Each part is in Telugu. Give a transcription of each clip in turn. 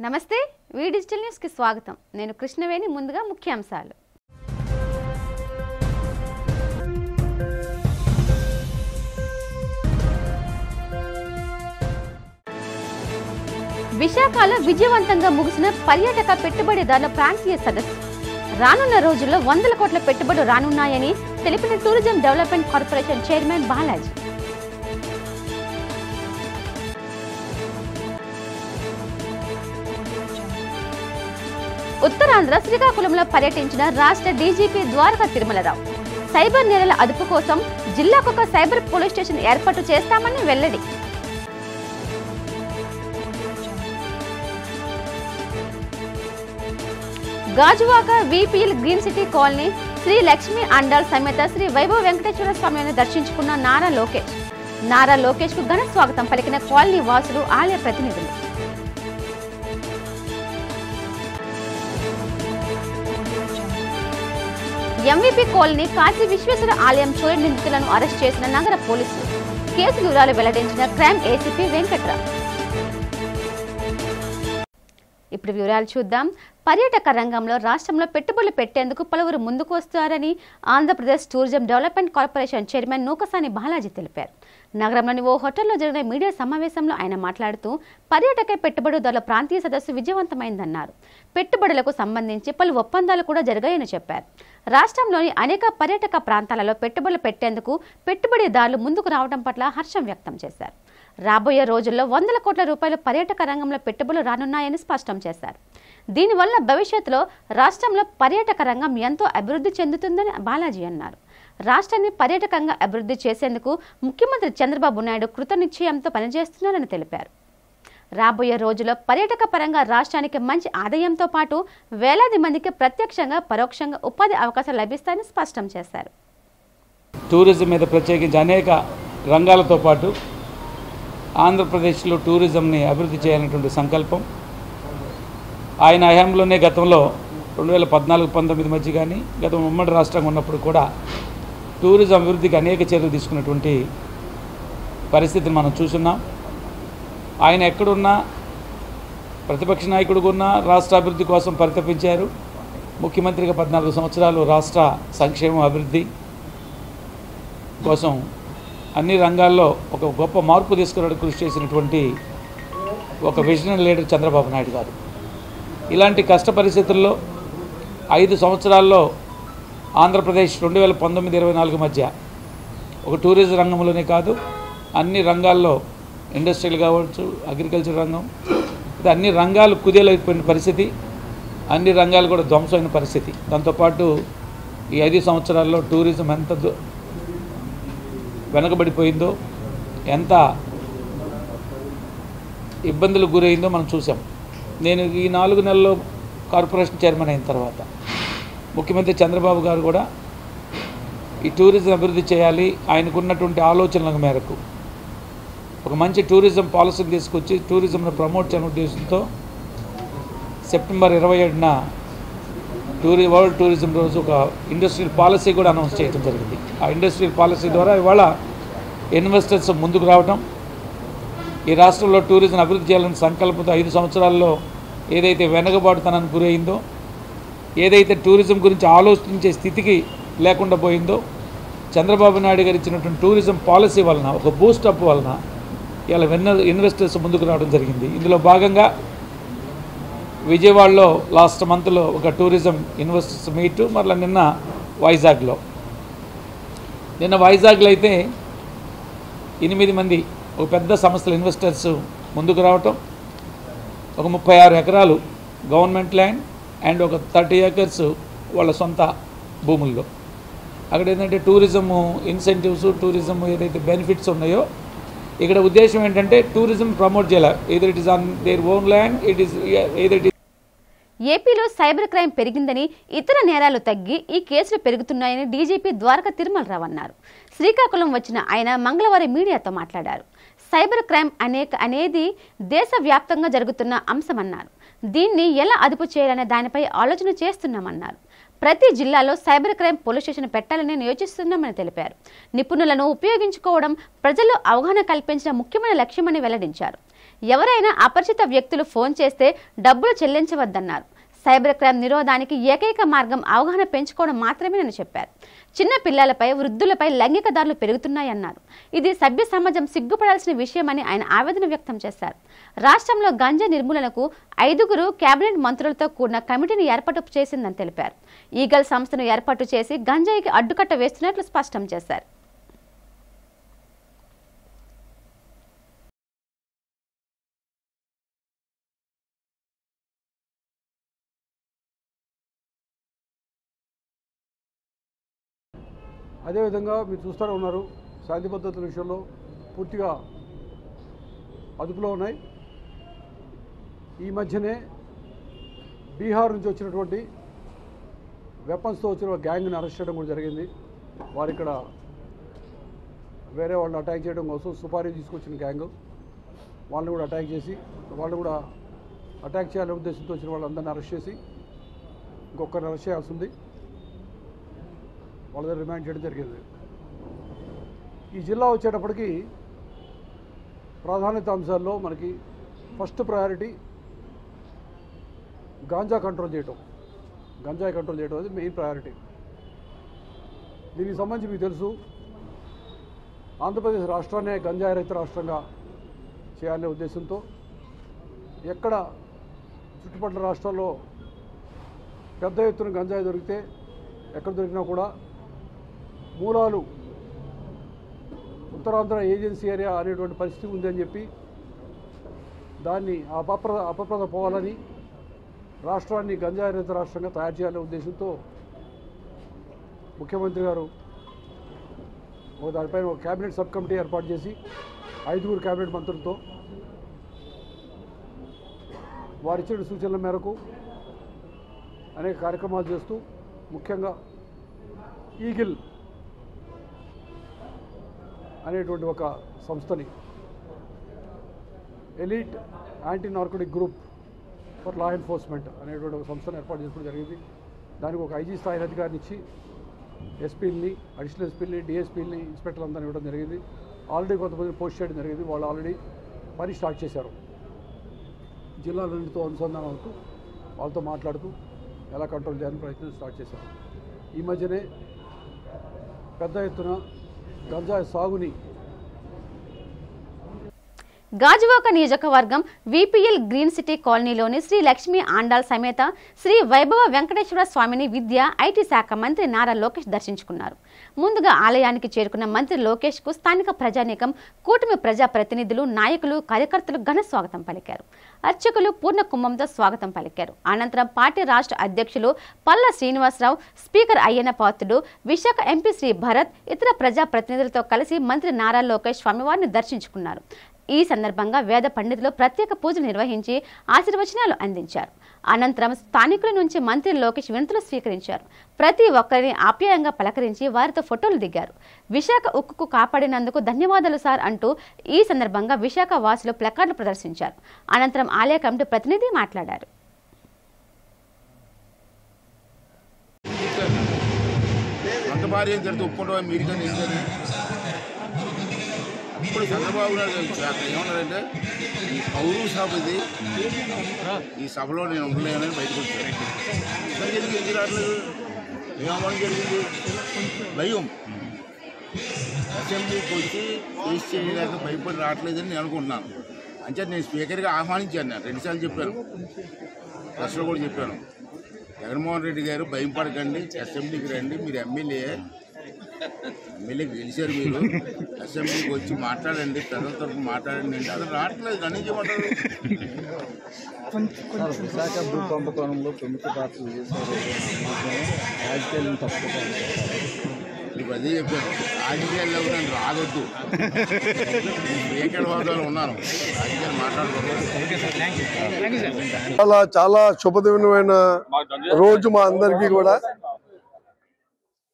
నమస్తే వి డిజిటల్ న్యూస్ కి స్వాగతం నేను కృష్ణవేణి ముందుగా ముఖ్యాంశాలు విశాఖలో విజయవంతంగా ముగిసిన పర్యాటక పెట్టుబడిదారుల ప్రాంతీయ సదస్సు రానున్న రోజుల్లో వందల కోట్ల పెట్టుబడులు రానున్నాయని తెలిపిన tourism development corporation chairman Balaji Uttarandhra శ్రీకాకుళంలో పర్యటించిన రాష్ట్ర డీజీపీ ద్వారకా తిరుమలరావు సైబర్ నేరాల అదుపు కోసం జిల్లాకొక సైబర్ పోలీస్ స్టేషన్ ఏర్పాటు చేస్తామని వెల్లడి Gajuwaka VPL green city colony Shri Lakshmi Andal సమేత శ్రీ వైభవ వెంకటేశ్వర స్వామిని దర్శించుకున్న నారా లోకేష్ కు ఘన స్వాగతం పలికిన కాలనీ వాసులు ఆలయ ప్రతినిధులు ఎంవీపీ కాలనీ కాశీ విశ్వేశ్వర ఆలయం చోరీ నిందితులను అరెస్ట్ చేసిన నగర పోలీసులు కేసు వివరాలు వెల్లడించిన క్రైమ్ ఏసీపీ వెంకట్రావు. ఇప్పుడు వివరాలు చూద్దాం. పర్యాటక రంగంలో రాష్ట్రంలో పెట్టుబడులు పెట్టేందుకు పలువురు ముందుకు వస్తారని Andhra Pradesh tourism development corporation chairman Nookasani Balaji తెలిపారు. నగరంలోని ఓ హోటల్లో జరిగిన మీడియా సమావేశంలో ఆయన మాట్లాడుతూ పర్యాటక పెట్టుబడిదారుల ప్రాంతీయ సదస్సు విజయవంతమైందన్నారు. పెట్టుబడులకు సంబంధించి పలు ఒప్పందాలు కూడా జరిగాయని చెప్పారు. రాష్ట్రంలోని అనేక పర్యాటక ప్రాంతాలలో పెట్టుబడులు పెట్టేందుకు పెట్టుబడిదారులు ముందుకు రావడం పట్ల హర్షం వ్యక్తం చేశారు. రాబోయే రోజుల్లో వందల కోట్ల రూపాయలు పర్యాటక రంగంలో పెట్టుబడులు రానున్నాయని స్పష్టం చేశారు. దీనివల్ల భవిష్యత్తులో రాష్ట్రంలో పర్యాటక రంగం ఎంతో అభివృద్ధి చెందుతుందని బాలాజీ అన్నారు. రాష్ట్రాన్ని పర్యాటకంగా అభివృద్ధి చేసేందుకు ముఖ్యమంత్రి చంద్రబాబు నాయుడు కృతనిశ్చయంతో పనిచేస్తున్నారని తెలిపారు. రాబోయే రోజుల్లో పర్యాటక పరంగా రాష్ట్రానికి మంచి ఆదాయంతో పాటు వేలాది మందికి ప్రత్యక్షంగా పరోక్షంగా ఉపాధి అవకాశాలు లభిస్తాయని స్పష్టం చేశారు. టూరిజం మీద ప్రత్యేకించి అనేక రంగాలతో పాటు ఆంధ్రప్రదేశ్లో టూరిజంని అభివృద్ధి చేయాలనేటువంటి సంకల్పం ఆయన హయాంలోనే గతంలో 2014-19 మధ్య కానీ గతం ఉమ్మడి రాష్ట్రంగా ఉన్నప్పుడు కూడా టూరిజం అభివృద్ధికి అనేక చర్యలు తీసుకున్నటువంటి పరిస్థితిని మనం చూస్తున్నాం. ఆయన ఎక్కడున్నా ప్రతిపక్ష నాయకుడిగా ఉన్నా రాష్ట్ర అభివృద్ధి కోసం పరితపించారు. ముఖ్యమంత్రిగా 14 సంవత్సరాలు రాష్ట్ర సంక్షేమం అభివృద్ధి కోసం అన్ని రంగాల్లో ఒక గొప్ప మార్పు తీసుకురావడానికి కృషి చేసినటువంటి ఒక విజనరీ లీడర్ చంద్రబాబు నాయుడు గారు. ఇలాంటి కష్ట పరిస్థితుల్లో 5 సంవత్సరాల్లో ఆంధ్రప్రదేశ్ 2019-24 మధ్య ఒక టూరిజం రంగంలోనే కాదు అన్ని రంగాల్లో ఇండస్ట్రియల్ కావచ్చు, అగ్రికల్చర్ రంగం, అన్ని రంగాలు కుదేలైపోయిన పరిస్థితి, అన్ని రంగాలు కూడా ధ్వంసమైన పరిస్థితి. దాంతోపాటు ఈ 5 సంవత్సరాల్లో టూరిజం ఎంత వెనకబడిపోయిందో, ఎంత ఇబ్బందులకు గురైందో మనం చూసాం. నేను ఈ 4 నెలల్లో కార్పొరేషన్ చైర్మన్ అయిన తర్వాత ముఖ్యమంత్రి చంద్రబాబు గారు కూడా ఈ టూరిజం అభివృద్ధి చేయాలి, ఆయనకున్నటువంటి ఆలోచనల మేరకు ఒక మంచి టూరిజం పాలసీని తీసుకొచ్చి టూరిజంను ప్రమోట్ చేయాలనే ఉద్దేశంతో సెప్టెంబర్ 27న వరల్డ్ టూరిజం రోజు ఒక ఇండస్ట్రియల్ పాలసీ కూడా అనౌన్స్ చేయడం జరిగింది. ఆ ఇండస్ట్రియల్ పాలసీ ద్వారా ఇవాళ ఇన్వెస్టర్స్ ముందుకు రావడం, ఈ రాష్ట్రంలో టూరిజం అభివృద్ధి చేయాలని సంకల్పంతో 5 సంవత్సరాల్లో ఏదైతే వెనకబాటుతనానికి గురైందో, ఏదైతే టూరిజం గురించి ఆలోచించే స్థితికి లేకుండా పోయిందో, చంద్రబాబు నాయుడు గారు ఇచ్చినటువంటి టూరిజం పాలసీ వలన ఒక బూస్టప్ వలన ఇలా ఇన్వెస్టర్స్ ముందుకు రావడం జరిగింది. ఇందులో భాగంగా విజయవాడలో లాస్ట్ మంత్లో ఒక టూరిజం ఇన్వెస్టర్స్ మీట్, మరలా నిన్న వైజాగ్లో అయితే 8 మంది ఒక పెద్ద సంస్థల ఇన్వెస్టర్స్ ముందుకు రావటం, ఒక 36 ఎకరాలు గవర్నమెంట్ ల్యాండ్ అండ్ ఒక 30 ఏకర్స్ వాళ్ళ సొంత భూముల్లో. అక్కడ ఏంటంటే టూరిజం ఇన్సెంటివ్స్, టూరిజం ఏదైతే బెనిఫిట్స్ ఉన్నాయో ఇక్కడ ఉద్దేశం ఏంటంటే టూరిజం ప్రమోట్ చేయాలి. either it is on their own land, either it is. ఏపీలో సైబర్ క్రైమ్ పెరిగిందని, ఇతర నేరాలు తగ్గి ఈ కేసులు పెరుగుతున్నాయని డీజీపీ ద్వారకా తిరుమలరావు అన్నారు. శ్రీకాకుళం వచ్చిన ఆయన మంగళవారం మీడియాతో మాట్లాడారు. సైబర్ క్రైమ్ అనేది దేశవ్యాప్తంగా జరుగుతున్న అంశమన్నారు. దీన్ని ఎలా అదుపు చేయాలనే దానిపై ఆలోచన చేస్తున్నామన్నారు. ప్రతి జిల్లాలో సైబర్ క్రైమ్ పోలీస్ స్టేషన్ పెట్టాలని యోచిస్తున్నామని తెలిపారు. నిపుణులను ఉపయోగించుకోవడం ప్రజల్లో అవగాహన కల్పించడం ముఖ్యమైన లక్ష్యమని వెల్లడించారు. ఎవరైనా అపరిచిత వ్యక్తులు ఫోన్ చేస్తే డబ్బులు చెల్లించవద్దన్నారు. సైబర్ క్రైమ్ నిరోధానికి ఏకైక మార్గం అవగాహన పెంచుకోవడం మాత్రమేనని చెప్పారు. చిన్న పిల్లలపై, వృద్ధులపై లైంగిక దాడులు పెరుగుతున్నాయన్నారు. ఇది సభ్య సమాజం సిగ్గుపడాల్సిన విషయమని ఆయన ఆవేదన వ్యక్తం చేశారు. రాష్ట్రంలో గంజా నిర్మూలనకు 5 కేబినెట్ మంత్రులతో కూడిన కమిటీని ఏర్పాటు చేసిందని తెలిపారు. ఈగల్ సంస్థను ఏర్పాటు చేసి గంజాయికి అడ్డుకట్ట వేస్తున్నట్లు స్పష్టం చేశారు. అదేవిధంగా మీరు చూస్తూనే ఉన్నారు, శాంతి భద్రతల విషయంలో పూర్తిగా అదుపులో ఉన్నాయి. ఈ మధ్యనే బీహార్ నుంచి వచ్చినటువంటి వెపన్స్తో వచ్చిన గ్యాంగ్ని అరెస్ట్ చేయడం కూడా జరిగింది. వారు ఇక్కడ వేరే వాళ్ళని అటాక్ చేయడం కోసం సుపారీ తీసుకొచ్చిన గ్యాంగ్, వాళ్ళని కూడా అటాక్ చేసి, వాళ్ళు కూడా అటాక్ చేయాలనే ఉద్దేశంతో వచ్చిన వాళ్ళందరినీ అరెస్ట్ చేసి ఇంకొకరిని అరెస్ట్ చేయాల్సి ఉంది. వాళ్ళ దగ్గర రిమాండ్ చేయడం జరిగింది. ఈ జిల్లా వచ్చేటప్పటికి ప్రాధాన్యత అంశాల్లో మనకి ఫస్ట్ ప్రయారిటీ గంజాయి కంట్రోల్ చేయడం అనేది మెయిన్ ప్రయారిటీ. దీనికి సంబంధించి మీకు తెలుసు, ఆంధ్రప్రదేశ్ రాష్ట్రాన్ని గంజాయి రహిత రాష్ట్రంగా చేయాలనే ఉద్దేశంతో ఎక్కడ చుట్టుపక్కల రాష్ట్రాల్లో పెద్ద ఎత్తున గంజాయి దొరికితే, ఎక్కడ దొరికినా కూడా మూలాలు ఉత్తరాంధ్ర ఏజెన్సీ ఏరియా అనేటువంటి పరిస్థితి ఉందని చెప్పి దాన్ని అపప్రద పోవాలని, రాష్ట్రాన్ని గంజాయి రహిత రాష్ట్రంగా తయారు చేయాలనే ఉద్దేశంతో ముఖ్యమంత్రి గారు దానిపైన ఒక కేబినెట్ సబ్ కమిటీ ఏర్పాటు చేసి 5 కేబినెట్ మంత్రులతో వారిచ్చిన సూచనల మేరకు అనేక కార్యక్రమాలు చేస్తూ, ముఖ్యంగా ఈగిల్ అనేటువంటి ఒక సంస్థని, elite anti narcotic group for law enforcement అనేటువంటి ఒక సంస్థను ఏర్పాటు చేసుకోవడం జరిగింది. దానికి ఒక ఐజీ స్థాయి అధికారిని ఇచ్చి ఎస్పీలని, అడిషనల్ ఎస్పీలని, డిఎస్పీలని, ఇన్స్పెక్టర్లందరినీ ఇవ్వడం జరిగింది. ఆల్రెడీ కొంతమందిని పోస్ట్ చేయడం జరిగింది. వాళ్ళు ఆల్రెడీ పని స్టార్ట్ చేశారు. జిల్లాలన్నింటితో అనుసంధానం అవుతూ వాళ్ళతో మాట్లాడుతూ ఎలా కంట్రోల్ చేయాలని ప్రయత్నం స్టార్ట్ చేశారు. ఈ మధ్యనే పెద్ద ఎత్తున గంజాయి సాగుని గాజువాక నియోజకవర్గం విపిఎల్ గ్రీన్ సిటీ కాలనీలోని శ్రీ లక్ష్మీ ఆండాల్ సమేత శ్రీ వైభవ వెంకటేశ్వర స్వామిని విద్యా ఐటీ శాఖ మంత్రి నారా లోకేష్ దర్శించుకున్నారు. ముందుగా ఆలయానికి చేరుకున్న మంత్రి లోకేష్ కు స్థానిక ప్రజానీకం, కూటమి ప్రజా ప్రతినిధులు, నాయకులు, కార్యకర్తలు ఘన స్వాగతం పలికారు. అర్చకులు పూర్ణ కుంభంతో స్వాగతం పలికారు. అనంతరం పార్టీ రాష్ట్ర అధ్యక్షులు పల్లా శ్రీనివాసరావు, స్పీకర్ అయ్యన్న పాత్రుడు, విశాఖ ఎంపీ శ్రీ భరత్, ఇతర ప్రజా ప్రతినిధులతో కలిసి మంత్రి నారా లోకేష్ స్వామివారిని దర్శించుకున్నారు. ఈ సందర్భంగా వేద పండితులు ప్రత్యేక పూజలు నిర్వహించి ఆశీర్వచనాలు అందించారు. అనంతరం స్థానికుల నుంచి మంత్రి లోకేష్ వినతులు స్వీకరించారు. ప్రతి ఒక్కరిని ఆప్యాయంగా పలకరించి వారితో ఫోటోలు దిగారు. విశాఖ ఉక్కుకు కాపాడినందుకు ధన్యవాదాలు సార్ అంటూ ఈ సందర్భంగా విశాఖ వాసులు ప్లకార్డులు ప్రదర్శించారు. అనంతరం ఆలయ కమిటీ ప్రతినిధి మాట్లాడారు. ఇప్పుడు చంద్రబాబు నాయుడు ఏమన్నారంటే, ఈ పౌరు సభ ఇది, ఈ సభలో నేను ఉండలేనని బయటకు వచ్చాను. ఇక్కడికి ఎందుకు రావట్లేదు? ఏమని జరిగింది? భయం. అసెంబ్లీకి వచ్చి ఫేస్ చేయలేక భయపడి రావట్లేదని నేను అనుకుంటున్నాను. అంటే నేను స్పీకర్గా ఆహ్వానించాను. నేను 2 సార్లు చెప్పాను, ప్రెస్లో కూడా చెప్పాను. జగన్మోహన్ రెడ్డి గారు భయపడకండి, అసెంబ్లీకి రండి, మీరు ఎమ్మెల్యే గెలిచారు, మీరు అసెంబ్లీకి వచ్చి మాట్లాడండి, ప్రజల తరఫున మాట్లాడండి అంటే అది రావట్లేదు. అన్నీ చేయమంటారు. విశాఖ భూ పంపకోణంలో ప్రముఖ పాత్రలు చేశారు. రాజకీయాలను తప్పుకోవాలి. నీకు అదే చెప్పాను, రాజకీయాల్లో నేను రాగొద్దు, స్పీకర్ హోదాలో ఉన్నాను, రాజకీయాలు మాట్లాడుకోవాలి. చాలా శుభదినమైన రోజు మా అందరికీ కూడా.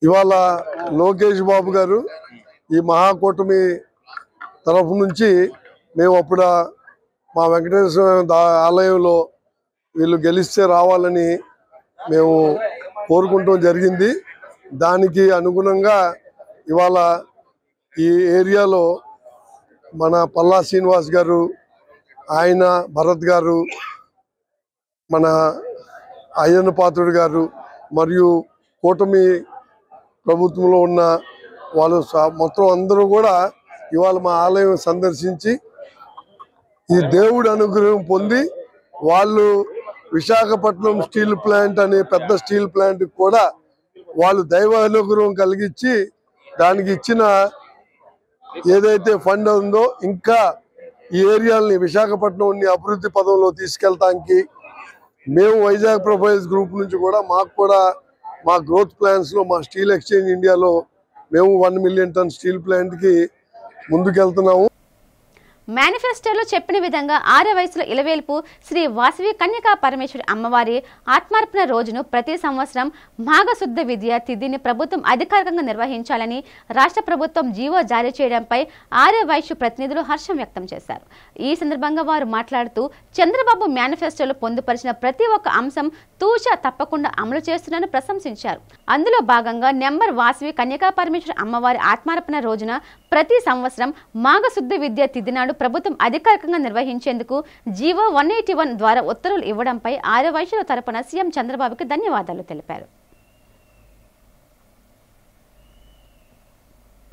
ఇవాళ లోకేష్ బాబు గారు ఈ మహాకూటమి తరఫు నుంచి మేము అప్పుడు మా వెంకటేశ్వర ఆలయంలో వీళ్ళు గెలిస్తే రావాలని మేము కోరుకుంటాం జరిగింది. దానికి అనుగుణంగా ఇవాళ ఈ ఏరియాలో మన పల్లా శ్రీనివాస్ గారు, ఆయన భరత్ గారు, మన అయ్యన్న పాత్రుడు గారు మరియు కూటమి ప్రభుత్వంలో ఉన్న వాళ్ళు మొత్తం అందరూ కూడా ఇవాళ మా ఆలయం సందర్శించి ఈ దేవుడి అనుగ్రహం పొంది వాళ్ళు విశాఖపట్నం స్టీల్ ప్లాంట్ అనే పెద్ద స్టీల్ ప్లాంట్ కూడా వాళ్ళు దైవ అనుగ్రహం కలిగించి దానికి ఇచ్చిన ఏదైతే ఫండ్ ఉందో ఇంకా ఈ ఏరియాలని విశాఖపట్నం అభివృద్ధి పదంలో తీసుకెళ్ళటానికి మేము వైజాగ్ ప్రొఫైల్స్ గ్రూప్ నుంచి కూడా మాకు కూడా మా గ్రోత్ ప్లాన్స్లో మా స్టీల్ ఎక్స్చేంజ్ ఇండియాలో మేము 1 మిలియన్ టన్ స్టీల్ ప్లాంట్కి ముందుకెళ్తున్నాము. మేనిఫెస్టోలో చెప్పిన విధంగా 6వ వయసులో ఇలవేల్పు శ్రీ వాసవి కన్యకా పరమేశ్వరి అమ్మవారి ఆత్మార్పణ రోజును ప్రతి సంవత్సరం మాఘశుద్ధ విద్య తిథిని ప్రభుత్వం అధికారికంగా నిర్వహించాలని రాష్ట్ర ప్రభుత్వం జీవో జారీ చేయడంపై 6వ వయసు ప్రతినిధులు హర్షం వ్యక్తం చేశారు. ఈ సందర్భంగా వారు మాట్లాడుతూ చంద్రబాబు మేనిఫెస్టోలో పొందుపరిచిన ప్రతి ఒక్క అంశం తూచా తప్పకుండా అమలు చేస్తున్నారని ప్రశంసించారు. అందులో భాగంగా నెంబర్ వాసవి కన్యకా పరమేశ్వరి అమ్మవారి ఆత్మార్పణ రోజున ప్రతి సంవత్సరం మాఘశుద్ధ విద్య తిథి నాడు ప్రభుత్వం అధికారికంగా నిర్వహించేందుకు జీవో 181 ద్వారా ఉత్తర్వులు ఇవ్వడంపై 6వ వయసుల తరపున సీఎం చంద్రబాబుకి ధన్యవాదాలు తెలిపారు.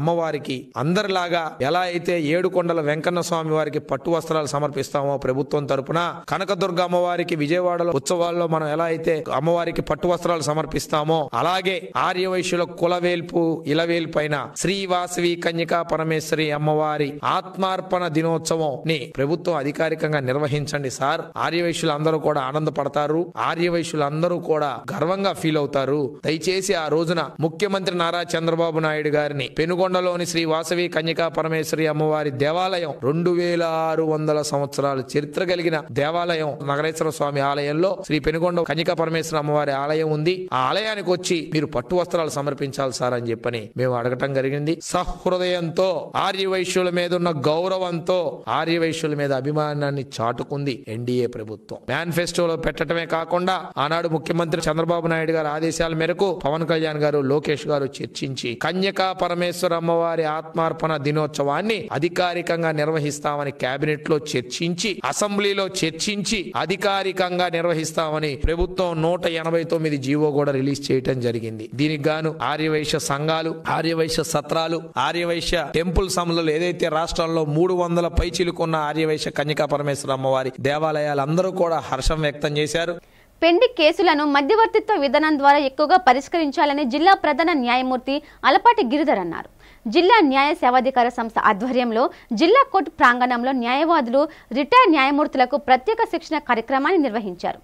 అమ్మవారికి అందరిలాగా ఎలా అయితే ఏడుకొండల వెంకన్న స్వామి వారికి పట్టు వస్త్రాలు సమర్పిస్తామో ప్రభుత్వం తరపున, కనకదుర్గ అమ్మవారికి విజయవాడలో ఉత్సవాల్లో మనం ఎలా అయితే అమ్మవారికి పట్టు వస్త్రాలు సమర్పిస్తామో అలాగే ఆర్యవైశ్యుల కులవేల్పు ఇలవేల్పు అయిన శ్రీ వాసవి కన్యకా పరమేశ్వరి అమ్మవారి ఆత్మార్పణ దినోత్సవం ని ప్రభుత్వం అధికారికంగా నిర్వహించండి సార్. ఆర్యవైశ్యులు అందరూ కూడా ఆనందపడతారు, ఆర్యవైశ్యులు అందరూ కూడా గర్వంగా ఫీల్ అవుతారు. దయచేసి ఆ రోజున ముఖ్యమంత్రి నారా చంద్రబాబు నాయుడు గారిని పెనుగొండలోని శ్రీ వాసవి కన్యకా పరమేశ్వరి అమ్మవారి దేవాలయం 2600 సంవత్సరాల చరిత్ర కలిగిన దేవాలయం నగరేశ్వర స్వామి ఆలయంలో శ్రీ పెనుగొండ కన్యకా పరమేశ్వరి అమ్మవారి ఆలయం ఉంది. ఆ ఆలయానికి వచ్చి మీరు పట్టు వస్త్రాలు సమర్పించాలి సార్ అని చెప్పని మేము అడగటం జరిగింది. సహృదయంతో ఆర్యవైశ్యుల మీద ఉన్న గౌరవంతో ఆర్యవైశ్యుల మీద అభిమానాన్ని చాటుకుంది ఎన్డీఏ ప్రభుత్వం. మేనిఫెస్టోలో పెట్టడమే కాకుండా ఆనాడు ముఖ్యమంత్రి చంద్రబాబు నాయుడు గారి ఆదేశాల మేరకు పవన్ కళ్యాణ్ గారు, లోకేష్ గారు చర్చించి కన్యకా పరమేశ్వర అమ్మవారి ఆత్మార్పణ దినోత్సవాన్ని అధికారికంగా నిర్వహిస్తామని కేబినెట్ లో చర్చించి, అసెంబ్లీలో చర్చించి అధికారికంగా నిర్వహిస్తామని ప్రభుత్వం 189 జీవో కూడా రిలీజ్ చేయడం జరిగింది. దీనికి గాను ఆర్యవైశ్య సంఘాలు, ఆర్యవైశ్య సత్రాలు, ఆర్యవైశ్య టెంపుల్ సంస్థలు ఏదైతే రాష్ట్రంలో 300 పైచిలుకున్న ఆర్యవైశ్య కన్యకా పరమేశ్వర అమ్మవారి దేవాలయాలందరూ కూడా హర్షం వ్యక్తం చేశారు. పెండి కేసులను మధ్యవర్తిత్వ విధానం ద్వారా ఎక్కువగా పరిష్కరించాలని జిల్లా ప్రధాన న్యాయమూర్తి అలపాటి గిరిధర్ అన్నారు. జిల్లా న్యాయ సేవాధికార సంస్థ ఆధ్వర్యంలో జిల్లా కోర్టు ప్రాంగణంలో న్యాయవాదులు, రిటైర్డ్ న్యాయమూర్తులకు ప్రత్యేక శిక్షణ కార్యక్రమాన్ని నిర్వహించారు.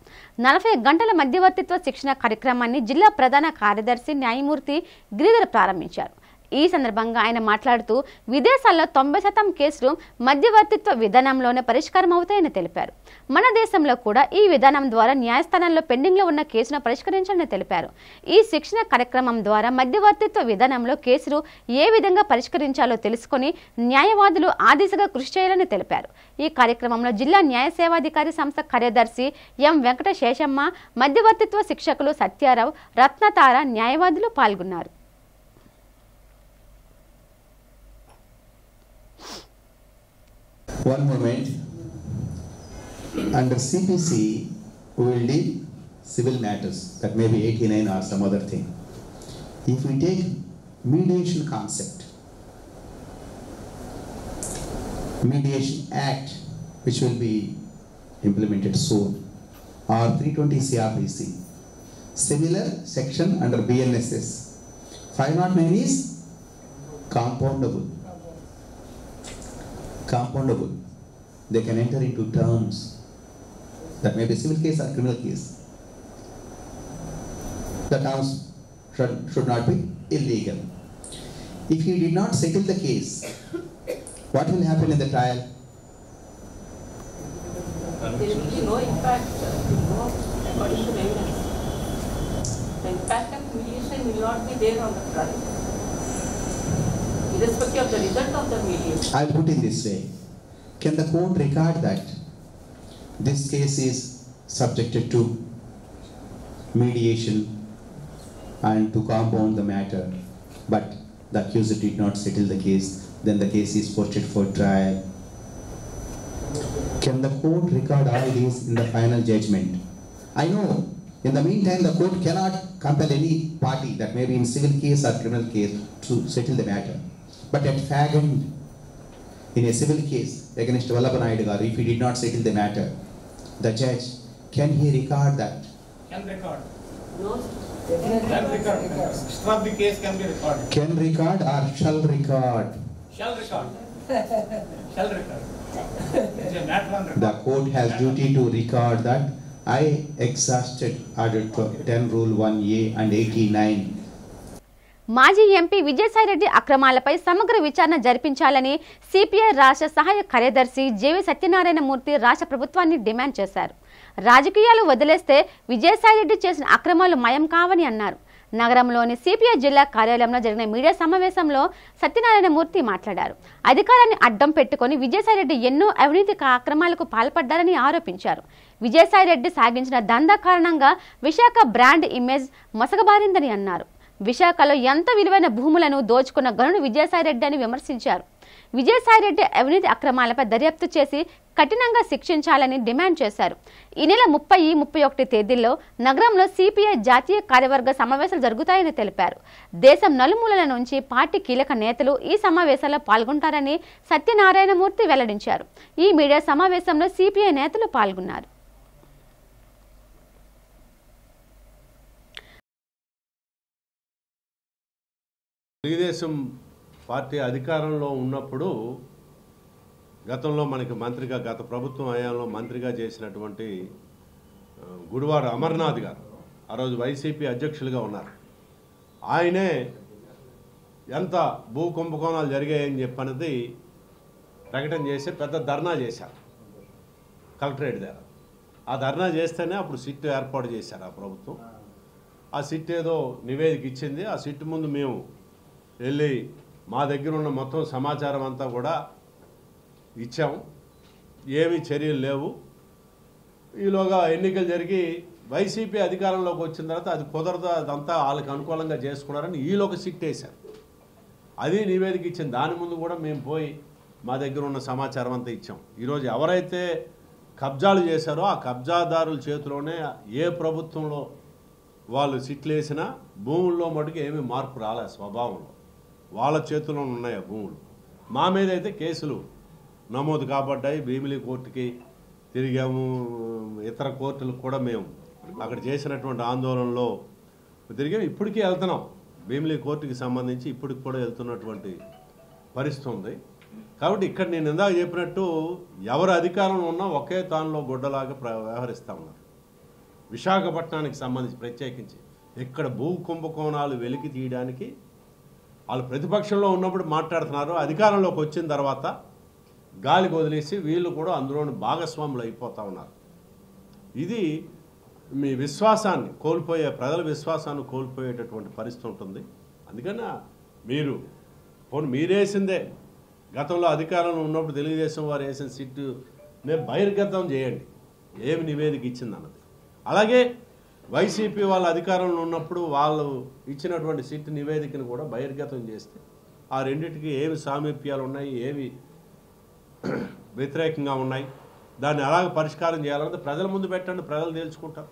40 గంటల మధ్యవర్తిత్వ శిక్షణ కార్యక్రమాన్ని జిల్లా ప్రధాన కార్యదర్శి న్యాయమూర్తి గిరిధర్ ప్రారంభించారు. ఈ సందర్భంగా ఆయన మాట్లాడుతూ విదేశాల్లో 90% కేసులు మధ్యవర్తిత్వ విధానంలోనే పరిష్కారం అవుతాయని తెలిపారు. మన దేశంలో కూడా ఈ విధానం ద్వారా న్యాయస్థానంలో పెండింగ్లో ఉన్న కేసును పరిష్కరించాలని తెలిపారు. ఈ శిక్షణ కార్యక్రమం ద్వారా మధ్యవర్తిత్వ విధానంలో కేసులు ఏ విధంగా పరిష్కరించాలో తెలుసుకొని న్యాయవాదులు ఆ దిశగా కృషి చేయాలని తెలిపారు. ఈ కార్యక్రమంలో జిల్లా న్యాయ సేవాధికారి సంస్థ కార్యదర్శి ఎం వెంకట శేషమ్మ, మధ్యవర్తిత్వ శిక్షకులు సత్యారావు, రత్నతార, న్యాయవాదులు పాల్గొన్నారు. One moment. Under CPC, we will deal civil matters. That may be 89 or some other thing. If we take mediation concept, Mediation Act, which will be implemented soon, or 320 CRPC, similar section under BNSS. 509 is compoundable. Compoundable. They can enter into terms. That may be civil case or criminal case. The terms should not be illegal. If he did not settle the case, what will happen in the trial? There will be no impact, according to the evidence. The impact of mediation will not be there on the trial, irrespective of the result of the mediation. I'll put it this way. Can the court record that this case is subjected to mediation and to compound the matter, but the accuser did not settle the case, then the case is ported for trial? Can the court record all these in the final judgment? I know, in the meantime, the court cannot compel any party, that may be in civil case or criminal case, to settle the matter. But at fag end, in a civil case against Vallabha Naidu garu, if he did not settle the matter, the judge, can he record that? Can record. No. Can record. Extra of the case can be recorded. Can record or shall record? Shall record. Shall record. It's a matter on record. The court has duty to record that I exhausted under 10 Rule 1A and 89. మాజీ ఎంపీ విజయసాయిరెడ్డి అక్రమాలపై సమగ్ర విచారణ జరిపించాలని సిపిఐ రాష్ట్ర సహాయ కార్యదర్శి జేవి సత్యనారాయణమూర్తి రాష్ట్ర ప్రభుత్వాన్ని డిమాండ్ చేశారు. రాజకీయాలు వదిలేస్తే విజయసాయిరెడ్డి చేసిన అక్రమాలు మయం కావని అన్నారు. నగరంలోని సిపిఐ జిల్లా కార్యాలయంలో జరిగిన మీడియా సమావేశంలో సత్యనారాయణమూర్తి మాట్లాడారు. అధికారాన్ని అడ్డం పెట్టుకుని విజయసాయిరెడ్డి ఎన్నో అవినీతి అక్రమాలకు పాల్పడ్డారని ఆరోపించారు. విజయసాయిరెడ్డి సాగించిన దందా కారణంగా విశాఖ బ్రాండ్ ఇమేజ్ మసకబారిందని అన్నారు. విశాఖలో ఎంత విలువైన భూములను దోచుకున్న గనుడు విజయసాయిరెడ్డి అని విమర్శించారు. విజయసాయిరెడ్డి అవినీతి అక్రమాలపై దర్యాప్తు చేసి కఠినంగా శిక్షించాలని డిమాండ్ చేశారు. ఈ నెల 30, 31 తేదీల్లో నగరంలో సిపిఐ జాతీయ కార్యవర్గ సమావేశాలు జరుగుతాయని తెలిపారు. దేశం నలుమూలల నుంచి పార్టీ కీలక నేతలు ఈ సమావేశాల్లో పాల్గొంటారని సత్యనారాయణమూర్తి వెల్లడించారు. ఈ మీడియా సమావేశంలో సిపిఐ నేతలు పాల్గొన్నారు. తెలుగుదేశం పార్టీ అధికారంలో ఉన్నప్పుడు గతంలో మనకి మంత్రిగా, గత ప్రభుత్వం హయాంలో మంత్రిగా చేసినటువంటి గుడివాడ అమర్నాథ్ గారు ఆ రోజు వైసీపీ అధ్యక్షులుగా ఉన్నారు. ఆయనే ఎంత భూ కుంభకోణాలు జరిగాయని చెప్పనేది ప్రకటన చేసి పెద్ద ధర్నా చేశారు కలెక్టరేట్ దగ్గర. ఆ ధర్నా చేస్తేనే అప్పుడు సిట్ ఏర్పాటు చేశారు ఆ ప్రభుత్వం. ఆ సిట్ ఏదో నివేదిక ఇచ్చింది. ఆ సిట్ ముందు మేము వెళ్ళి మా దగ్గర ఉన్న మొత్తం సమాచారం అంతా కూడా ఇచ్చాము. ఏమీ చర్యలు లేవు. ఈలోగా ఎన్నికలు జరిగి వైసీపీ అధికారంలోకి వచ్చిన తర్వాత అది కుదరదు, అదంతా వాళ్ళకి అనుకూలంగా చేసుకున్నారని ఈలోకి సిట్ వేశారు. అది నివేదిక ఇచ్చింది. దాని ముందు కూడా మేము పోయి మా దగ్గర ఉన్న సమాచారం అంతా ఇచ్చాం. ఈరోజు ఎవరైతే కబ్జాలు చేశారో ఆ కబ్జాదారుల చేతిలోనే ఏ ప్రభుత్వంలో వాళ్ళు సిట్లు వేసినా భూముల్లో మటుకు ఏమీ మార్పు రాలే. స్వభావంలో వాళ్ళ చేతిలో ఉన్నాయి ఆ భూములు. మా మీద అయితే కేసులు నమోదు కాబడ్డాయి. భీమిలి కోర్టుకి తిరిగాము, ఇతర కోర్టులకు కూడా మేము అక్కడ చేసినటువంటి ఆందోళనలో తిరిగాము. ఇప్పటికీ వెళ్తున్నాం. భీమిలి కోర్టుకి సంబంధించి ఇప్పటికి కూడా వెళ్తున్నటువంటి పరిస్థితి ఉంది. కాబట్టి ఇక్కడ నేను ఇందాక చెప్పినట్టు ఎవరు అధికారంలో ఉన్నా ఒకే తానులో గుడ్డలాగా వ్యవహరిస్తూ ఉన్నారు. విశాఖపట్నానికి సంబంధించి ప్రత్యేకించి ఇక్కడ భూ కుంభకోణాలు వెలికి తీయడానికి వాళ్ళు ప్రతిపక్షంలో ఉన్నప్పుడు మాట్లాడుతున్నారు. అధికారంలోకి వచ్చిన తర్వాత గాలికి వదిలేసి వీళ్ళు కూడా అందులోని భాగస్వాములు అయిపోతూ ఉన్నారు. ఇది మీ విశ్వాసాన్ని కోల్పోయే, ప్రజల విశ్వాసాన్ని కోల్పోయేటటువంటి పరిస్థితి ఉంటుంది. అందుకని మీరు మీరేసిందే గతంలో అధికారంలో ఉన్నప్పుడు తెలుగుదేశం వారు వేసిన సిట్టునే బహిర్గతం చేయండి ఏమి నివేదిక ఇచ్చిందన్నది. అలాగే వైసీపీ వాళ్ళ అధికారంలో ఉన్నప్పుడు వాళ్ళు ఇచ్చినటువంటి సిట్ నివేదికను కూడా బహిర్గతం చేస్తే ఆ రెండింటికి ఏమి సామీప్యాలు ఉన్నాయి, ఏవి వ్యతిరేకంగా ఉన్నాయి, దాన్ని అలాగ పరిష్కారం చేయాలంటే ప్రజల ముందు పెట్టండి, ప్రజలు తెలుసుకుంటారు.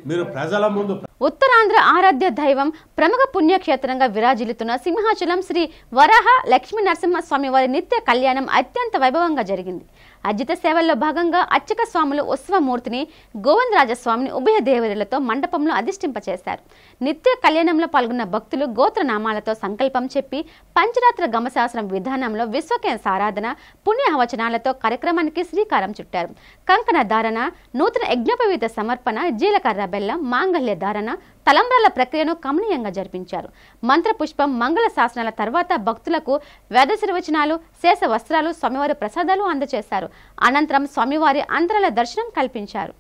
మీరు ప్రజల ముందు ఉత్తరాంధ్ర ఆరాధ్య దైవం ప్రముఖ పుణ్యక్షేత్రంగా విరాజిల్లుతున్న సింహాచలం శ్రీ వరాహ లక్ష్మీ నరసింహస్వామి వారి నిత్య కళ్యాణం అత్యంత వైభవంగా జరిగింది. అర్జిత సేవల్లో భాగంగా అర్చక స్వాములు ఉత్సవమూర్తిని గోవిందరాజస్వామిని ఉభయ దేవరులతో మండపంలో అధిష్ఠింపచేశారు. నిత్య కళ్యాణంలో పాల్గొన్న భక్తులు గోత్రనామాలతో సంకల్పం చెప్పి పంచరాత్ర గమశాస్త్రం విధానంలో విశ్వకేశ ఆరాధన పుణ్యవచనాలతో కార్యక్రమానికి శ్రీకారం చుట్టారు. కంకణ ధారణ, నూతన యజ్ఞోపవీత సమర్పణ, జీలకర్ర బెల్లం, మాంగళ్య ధారణ, తలంబ్రాల ప్రక్రియను కమనీయంగా జరిపించారు. మంత్రపుష్పం, మంగళ శాసనాల తర్వాత భక్తులకు వేదశిరవచనాలు, శేష వస్త్రాలు, స్వామివారి ప్రసాదాలు అందజేశారు. అనంతరం స్వామివారి అంతరాల దర్శనం కల్పించారు.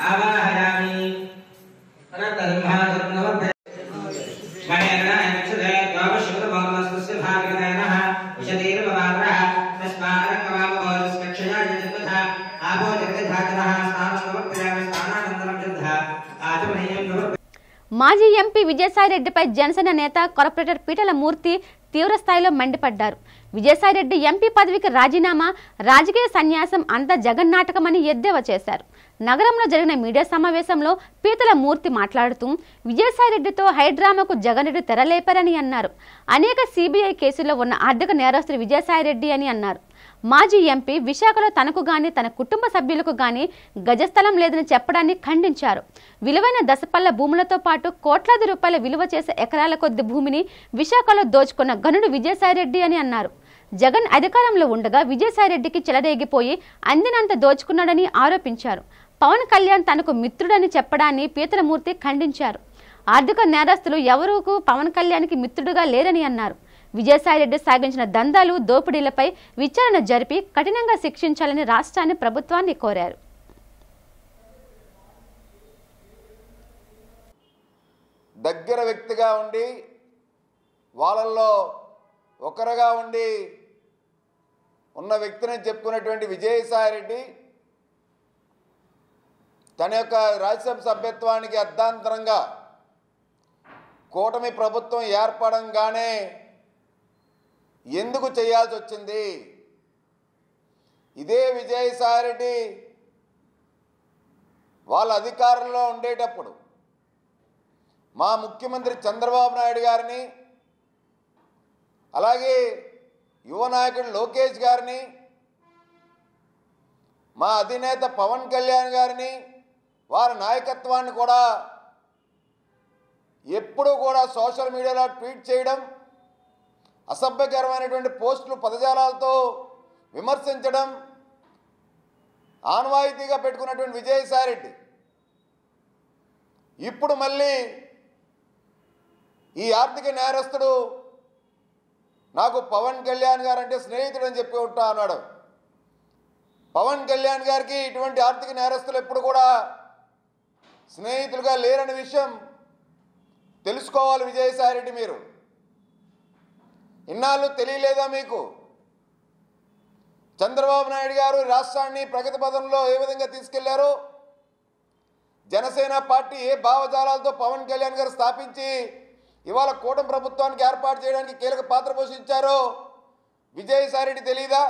आवाहयामि మాజీ ఎంపీ విజయసాయిరెడ్డిపై జనసేన నేత కార్పొరేటర్ పీటల మూర్తి తీవ్రస్థాయిలో మండిపడ్డారు. విజయసాయిరెడ్డి ఎంపీ పదవికి రాజీనామా, రాజకీయ సన్యాసం అంతా జగన్నాటకమని ఎద్దేవా చేశారు. నగరంలో జరిగిన మీడియా సమావేశంలో పీతల మూర్తి మాట్లాడుతూ విజయసాయిరెడ్డితో హైడ్రామాకు జగన్రెడ్డి తెరలేపారని అన్నారు. అనేక సిబిఐ కేసుల్లో ఉన్న ఆర్థిక నేరస్తుడు విజయసాయిరెడ్డి అని అన్నారు. మాజీ ఎంపీ విశాఖలో తనకు గాని తన కుటుంబ సభ్యులకు గాని గజస్థలం లేదని చెప్పడాన్ని ఖండించారు. విలువైన దశపల్ల భూములతో పాటు కోట్లాది రూపాయల విలువ చేసే ఎకరాల కొద్ది భూమిని విశాఖలో దోచుకున్న గనుడు విజయసాయిరెడ్డి అని అన్నారు. జగన్ అధికారంలో ఉండగా విజయసాయిరెడ్డికి చెలరేగిపోయి అందినంత దోచుకున్నాడని ఆరోపించారు. పవన్ కళ్యాణ్ తనకు మిత్రుడని చెప్పడాన్ని పీతలమూర్తి ఖండించారు. ఆర్థిక నేరస్తులు ఎవరూ పవన్ కళ్యాణ్కి మిత్రుడుగా లేరని అన్నారు. విజయసాయిరెడ్డి సాగించిన దందాలు, దోపిడీలపై విచారణ జరిపి కఠినంగా శిక్షించాలని రాష్ట్రాన్ని, ప్రభుత్వాన్ని కోరారు. దగ్గర వ్యక్తిగా ఉండి వాళ్ళల్లో ఒకరుగా ఉండి ఉన్న వ్యక్తిని చెప్పుకున్నటువంటి విజయసాయిరెడ్డి తన యొక్క రాజ్యసభ సభ్యత్వానికి అర్ధాంతరంగా కూటమి ప్రభుత్వం ఏర్పడంగానే ఎందుకు చేయాల్సి వచ్చింది? ఇదే విజయసాయిరెడ్డి వాళ్ళ అధికారంలో ఉండేటప్పుడు మా ముఖ్యమంత్రి చంద్రబాబు నాయుడు గారిని, అలాగే యువ నాయకుడు లోకేష్ గారిని, మా అధినేత పవన్ కళ్యాణ్ గారిని, వారి నాయకత్వాన్ని కూడా ఎప్పుడూ కూడా సోషల్ మీడియాలో ట్వీట్ చేయడం, అసభ్యకరమైనటువంటి పోస్టులు పదజాలాలతో విమర్శించడం ఆనవాయితీగా పెట్టుకున్నటువంటి విజయసాయిరెడ్డి ఇప్పుడు మళ్ళీ ఈ ఆర్థిక నేరస్తుడు నాకు పవన్ కళ్యాణ్ గారు అంటే స్నేహితుడు అని చెప్పి ఉంటా అన్నాడు. పవన్ కళ్యాణ్ గారికి ఇటువంటి ఆర్థిక నేరస్తులు ఎప్పుడు కూడా స్నేహితులుగా లేరనే విషయం తెలుసుకోవాలి విజయసాయిరెడ్డి. మీరు ఇన్నాళ్ళు తెలియలేదా మీకు? చంద్రబాబు నాయుడు గారు రాష్ట్రాన్ని ప్రగతి పథంలో ఏ విధంగా తీసుకెళ్లారో, జనసేన పార్టీ ఏ భావజాలాలతో పవన్ కళ్యాణ్ గారు స్థాపించి ఇవాళ కూటమి ప్రభుత్వానికి ఏర్పాటు చేయడానికి కీలక పాత్ర పోషించారో విజయసాయిరెడ్డి తెలీదా?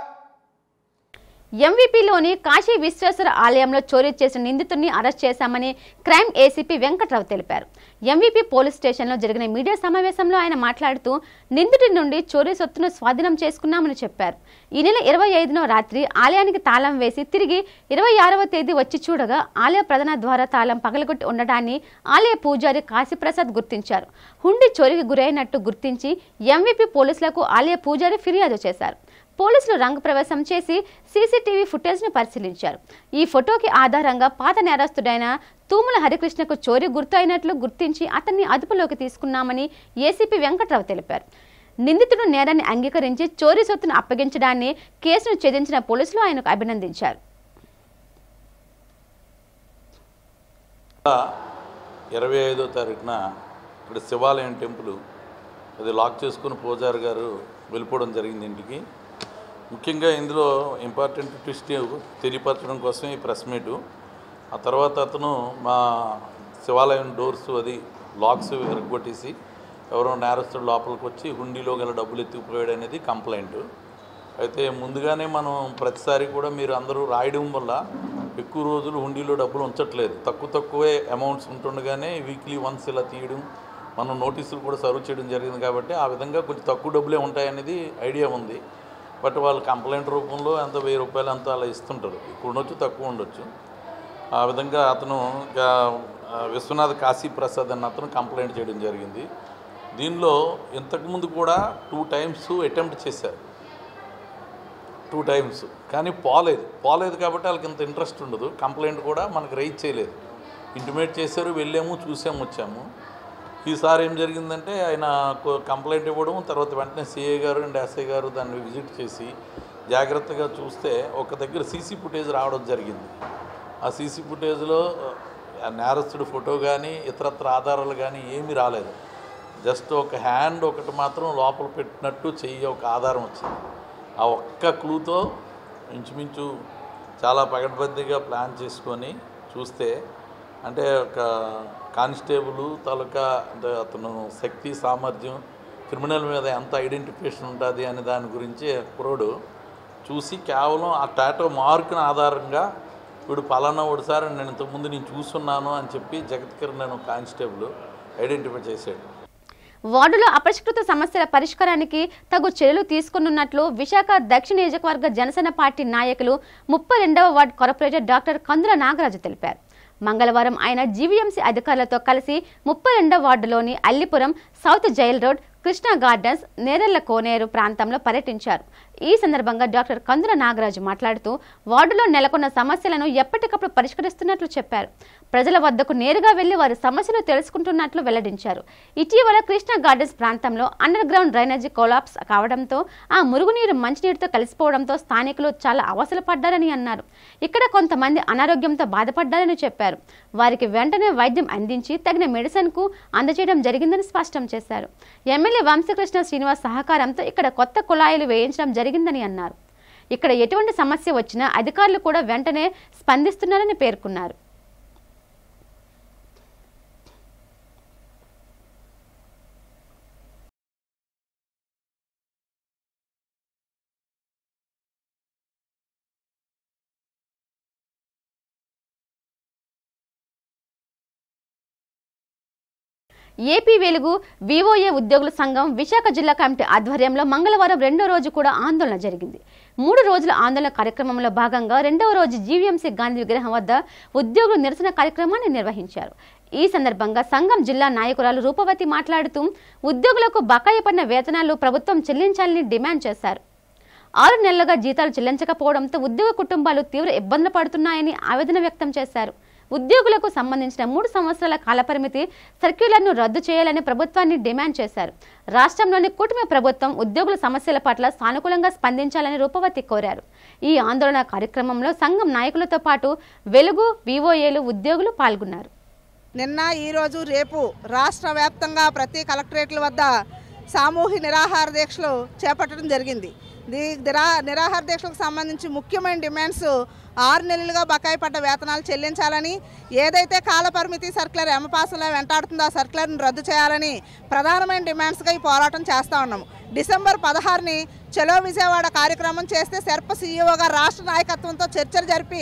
ఎంవీపీలోని కాశీ విశ్వేశ్వర ఆలయంలో చోరీ చేసిన నిందితుడిని అరెస్ట్ చేశామని క్రైమ్ ఏసీపీ వెంకట్రావు తెలిపారు. ఎంవీపీ పోలీస్ స్టేషన్లో జరిగిన మీడియా సమావేశంలో ఆయన మాట్లాడుతూ నిందితుడి నుండి చోరీ సొత్తును స్వాధీనం చేసుకున్నామని చెప్పారు. ఈ నెల 25వ రాత్రి ఆలయానికి తాళం వేసి తిరిగి 26వ తేదీ వచ్చి చూడగా ఆలయ ప్రధాన ద్వార తాళం పగలగొట్టి ఉండడాన్ని ఆలయ పూజారి కాశీప్రసాద్ గుర్తించారు. హుండీ చోరీకి గురైనట్టు గుర్తించి ఎంవీపీ పోలీసులకు ఆలయ పూజారి ఫిర్యాదు చేశారు. పోలీసులు రంగ ప్రవేశం చేసి సీసీటీవీ ఫుటేజ్ను పరిశీలించారు. ఈ ఫోటోకి ఆధారంగా పాత నేరస్తుడైన తూముల హరికృష్ణకు చోరీ గుర్తు అయినట్లు గుర్తించి అతన్ని అదుపులోకి తీసుకున్నామని ఏసీపీ వెంకట్రావు తెలిపారు. నిందితుడు నేరాన్ని అంగీకరించి చోరీ సొత్తును అప్పగించడాన్ని, కేసును ఛేదించిన పోలీసులు ఆయనకు అభినందించారు. 25వ తారీఖున ఇక్కడ శివాలయం టెంపుల్ అది లాక్ చేసుకుని పూజారి గారు వెళ్ళిపోవడం జరిగింది ఇంటికి. ముఖ్యంగా ఇందులో ఇంపార్టెంట్ ట్విస్ట్ తెలియపరచడం కోసం ఈ ప్రెస్ మీటు. ఆ తర్వాత అతను మా శివాలయం డోర్స్ అది లాక్స్ విరగొట్టేసి ఎవరో నేరస్తుడు లోపలికి వచ్చి హుండీలో గల డబ్బులు ఎత్తుకుపోయాడు అనేది కంప్లైంట్. అయితే ముందుగానే మనం ప్రతిసారి కూడా మీరు అందరూ రాయడం వల్ల ఎక్కువ రోజులు హుండీలో డబ్బులు ఉంచట్లేదు, తక్కువే అమౌంట్స్ ఉంటుండగానే వీక్లీ వన్స్ ఇలా తీయడం, మనం నోటీసులు కూడా సర్వ్ చేయడం జరిగింది. కాబట్టి ఆ విధంగా కొంచెం తక్కువ డబ్బులే ఉంటాయనేది ఐడియా ఉంది. బట్ వాళ్ళు కంప్లైంట్ రూపంలో అంత 1000 రూపాయలు అంత అలా ఇస్తుంటారు, ఎక్కువ ఉండొచ్చు తక్కువ ఉండొచ్చు. ఆ విధంగా అతను విశ్వనాథ్ కాశీప్రసాద్ అన్న అతను కంప్లైంట్ చేయడం జరిగింది. దీనిలో ఇంతకుముందు కూడా 2 times అటెంప్ట్ చేశారు, 2 times, కానీ పోలేదు కాబట్టి వాళ్ళకి ఇంత ఇంట్రెస్ట్ ఉండదు. కంప్లైంట్ కూడా మనకు రైజ్ చేయలేదు, ఇంటిమేట్ చేశారు, వెళ్ళాము, చూసాము, వచ్చాము. ఈసారి ఏం జరిగిందంటే ఆయన కంప్లైంట్ ఇవ్వడం, తర్వాత వెంటనే సిఐ గారు అండ్ ఎస్ఐ గారు దాన్ని విజిట్ చేసి జాగ్రత్తగా చూస్తే ఒక దగ్గర సీసీ ఫుటేజ్ రావడం జరిగింది. ఆ సీసీ ఫుటేజ్లో నేరస్తుడి ఫోటో కానీ ఇతరత్ర ఆధారాలు కానీ ఏమీ రాలేదు. జస్ట్ ఒక హ్యాండ్ ఒకటి మాత్రం లోపల పెట్టినట్టు చెయ్యి ఒక ఆధారం వచ్చింది. ఆ ఒక్క క్లూతో ఇంచుమించు చాలా పగడ్బందీగా ప్లాన్ చేసుకొని చూస్తే అంటే ఒక కానిస్టేబుల్ తాలూకా అంటే అతను శక్తి సామర్థ్యం క్రిమినల్ మీద ఎంత ఐడెంటిఫికేషన్ ఉంటుంది అనే దాని గురించి కుర్రోడు చూసి కేవలం ఆ టాటో మార్కుని ఆధారంగా వీడు పలానా ఒకసారి నేను ఇంతకుముందు నేను చూస్తున్నాను అని చెప్పి జగత్ కిరణ్ అనే కానిస్టేబుల్ ఐడెంటిఫై చేశాడు. వార్డులో అపరిష్కృత సమస్యల పరిష్కారానికి తగు చర్యలు తీసుకున్నట్లు విశాఖ దక్షిణ నియోజకవర్గ జనసేన పార్టీ నాయకులు 32వ ward corporator doctor Kandula Nagaraju తెలిపారు. మంగళవారం ఆయన జీవీఎంసీ అధికారులతో కలిసి 32వ వార్డులోని Allipuram, south jail road, Krishna gardens, Nerella Koneru ప్రాంతంలో పర్యటించారు. ఈ సందర్భంగా డాక్టర్ కందుల నాగరాజు మాట్లాడుతూ వార్డులో నెలకొన్న సమస్యలను ఎప్పటికప్పుడు పరిష్కరిస్తున్నట్లు చెప్పారు. ప్రజల వద్దకు నేరుగా వెళ్లి వారి సమస్యలు తెలుసుకుంటున్నట్లు వెల్లడించారు. ఇటీవల కృష్ణా గార్డెన్స్ ప్రాంతంలో అండర్ గ్రౌండ్ డ్రైనేజీ కొలాప్స్ కావడంతో ఆ మురుగునీరు మంచినీరుతో కలిసిపోవడంతో స్థానికులు చాలా అవస్థలు పడ్డారని అన్నారు. ఇక్కడ కొంతమంది అనారోగ్యంతో బాధపడ్డారని చెప్పారు. వారికి వెంటనే వైద్యం అందించి తగిన మెడిసిన్ కు అందజేయడం జరిగిందని స్పష్టం చేశారు. ఎమ్మెల్యే వంశీకృష్ణ శ్రీనివాస్ సహకారంతో ఇక్కడ కొత్త కుళాయిలు వేయించడం జరిగిందని అన్నారు. ఇక్కడ ఎటువంటి సమస్య వచ్చినా అధికారులు కూడా వెంటనే స్పందిస్తున్నారని పేర్కొన్నారు. ఏపీ వెలుగు వివోఏ ఉద్యోగుల సంఘం విశాఖ జిల్లా కమిటీ ఆధ్వర్యంలో మంగళవారం 2వ రోజు కూడా ఆందోళన జరిగింది. 3 రోజుల ఆందోళన కార్యక్రమంలో భాగంగా 2వ రోజు జీవీఎంసీ గాంధీ విగ్రహం వద్ద ఉద్యోగులు నిరసన కార్యక్రమాన్ని నిర్వహించారు. ఈ సందర్భంగా సంఘం జిల్లా నాయకురాలు రూపవతి మాట్లాడుతూ ఉద్యోగులకు బకాయి పడిన వేతనాలు ప్రభుత్వం చెల్లించాలని డిమాండ్ చేశారు. 6 నెలలుగా జీతాలు చెల్లించకపోవడంతో ఉద్యోగ కుటుంబాలు తీవ్ర ఇబ్బందులు పడుతున్నాయని ఆవేదన వ్యక్తం చేశారు. ఉద్యోగులకు సంబంధించిన 3 సంవత్సరాల కాలపరిమితి సర్క్యులర్ను రద్దు చేయాలని ప్రభుత్వాన్ని డిమాండ్ చేశారు. రాష్ట్రంలోని కూటమి ప్రభుత్వం ఉద్యోగుల సమస్యల పట్ల సానుకూలంగా స్పందించాలని రూపవతి కోరారు. ఈ ఆందోళన కార్యక్రమంలో సంఘం నాయకులతో పాటు వెలుగు, వివోఏలు, ఉద్యోగులు పాల్గొన్నారు. నిన్న, ఈరోజు, రేపు రాష్ట్ర వ్యాప్తంగా ప్రతి కలెక్టరేట్ల వద్ద సామూహిక నిరాహార దీక్షలు చేపట్టడం జరిగింది. నిరాహార దీక్షలకు సంబంధించి ముఖ్యమైన డిమాండ్స్ 6 నెలలుగా బకాయి పడ్డ వేతనాలు చెల్లించాలని, ఏదైతే కాలపరిమితి సర్క్యులర్ ఎమపాసంలో వెంటాడుతుందో ఆ సర్క్యులర్ను రద్దు చేయాలని ప్రధానమైన డిమాండ్స్గా ఈ పోరాటం చేస్తూ ఉన్నాము. డిసెంబర్ 16ని చలో విజయవాడ కార్యక్రమం చేస్తే సెర్ప సీఈఓగా రాష్ట్ర నాయకత్వంతో చర్చలు జరిపి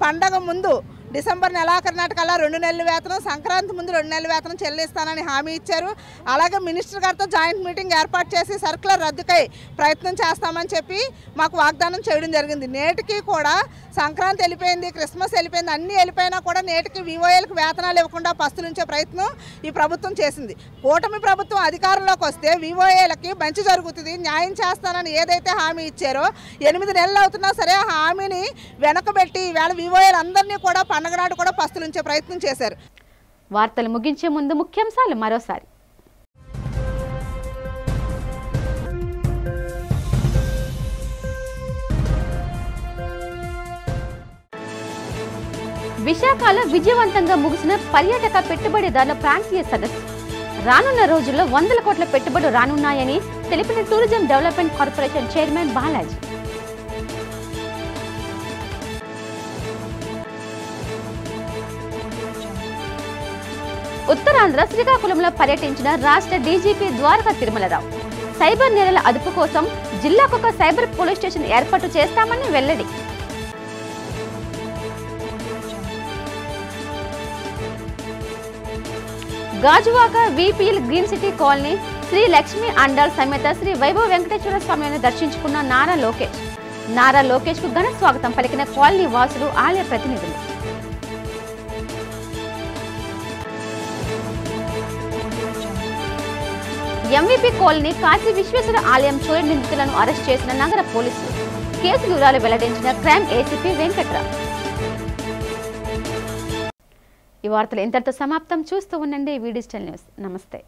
పండగ ముందు డిసెంబర్ నెలాఖరునాటికల్లా 2 నెలల వేతనం, సంక్రాంతి ముందు 2 నెలల వేతనం చెల్లిస్తానని హామీ ఇచ్చారు. అలాగే మినిస్టర్ గారితో జాయింట్ మీటింగ్ ఏర్పాటు చేసి సర్క్యులర్ రద్దుకై ప్రయత్నం చేస్తామని చెప్పి మాకు వాగ్దానం చేయడం జరిగింది. నేటికి కూడా సంక్రాంతి వెళ్ళిపోయింది, క్రిస్మస్ వెళ్ళిపోయింది, అన్నీ వెళ్ళిపోయినా కూడా నేటికి వివోఏలకు వేతనాలు ఇవ్వకుండా పస్తులుంచే ప్రయత్నం ఈ ప్రభుత్వం చేసింది. కూటమి ప్రభుత్వం అధికారంలోకి వస్తే వివోఏలకి మంచి జరుగుతుంది, న్యాయం చేస్తానని ఏదైతే హామీ ఇచ్చారో 8 నెలలు అవుతున్నా సరే ఆ హామీని వెనకబెట్టి ఈవేళ వివోఏలందరినీ కూడా పండగ నాడు కూడా పస్తులుంచే ప్రయత్నం చేశారు. వార్తలు ముగించే ముందు ముఖ్యాంశాలు మరోసారి. విశాఖలో విజయవంతంగా ముగిసిన పర్యాటక పెట్టుబడిదారుల ప్రాంతీయ సదస్సు. రానున్న రోజుల్లో 100 కోట్ల పెట్టుబడులు రానున్నాయని తెలిపిన tourism development corporation chairman Balaji. Uttarandhra శ్రీకాకుళంలో పర్యటించిన రాష్ట్ర డీజీపీ ద్వారకా తిరుమలరావు. సైబర్ నేరాల అదుపు కోసం జిల్లాకొక సైబర్ పోలీస్ స్టేషన్ ఏర్పాటు చేస్తామని వెల్లడి. Gajuwaka VPL green city colony Shri Lakshmi Andal సమేత శ్రీ వైభవ వెంకటేశ్వర స్వామిని దర్శించుకున్న నారా లోకేష్. నారా లోకేష్ కు ఘన స్వాగతం పలికిన కాలనీ వాసులు, ఆలయ ప్రతినిధులు. ఎంవీపీ కాలనీ కాశీ విశ్వేశ్వర ఆలయం చోరీ నిందితులను అరెస్ట్ చేసిన నగర పోలీసులు. కేసు వివరాలు వెల్లడించిన క్రైమ్ ఏసీపీ వెంకట్రావు. ఈ వార్తలు ఇంతటితో సమాప్తం. చూస్తూ ఉండండి VDigital న్యూస్. నమస్తే.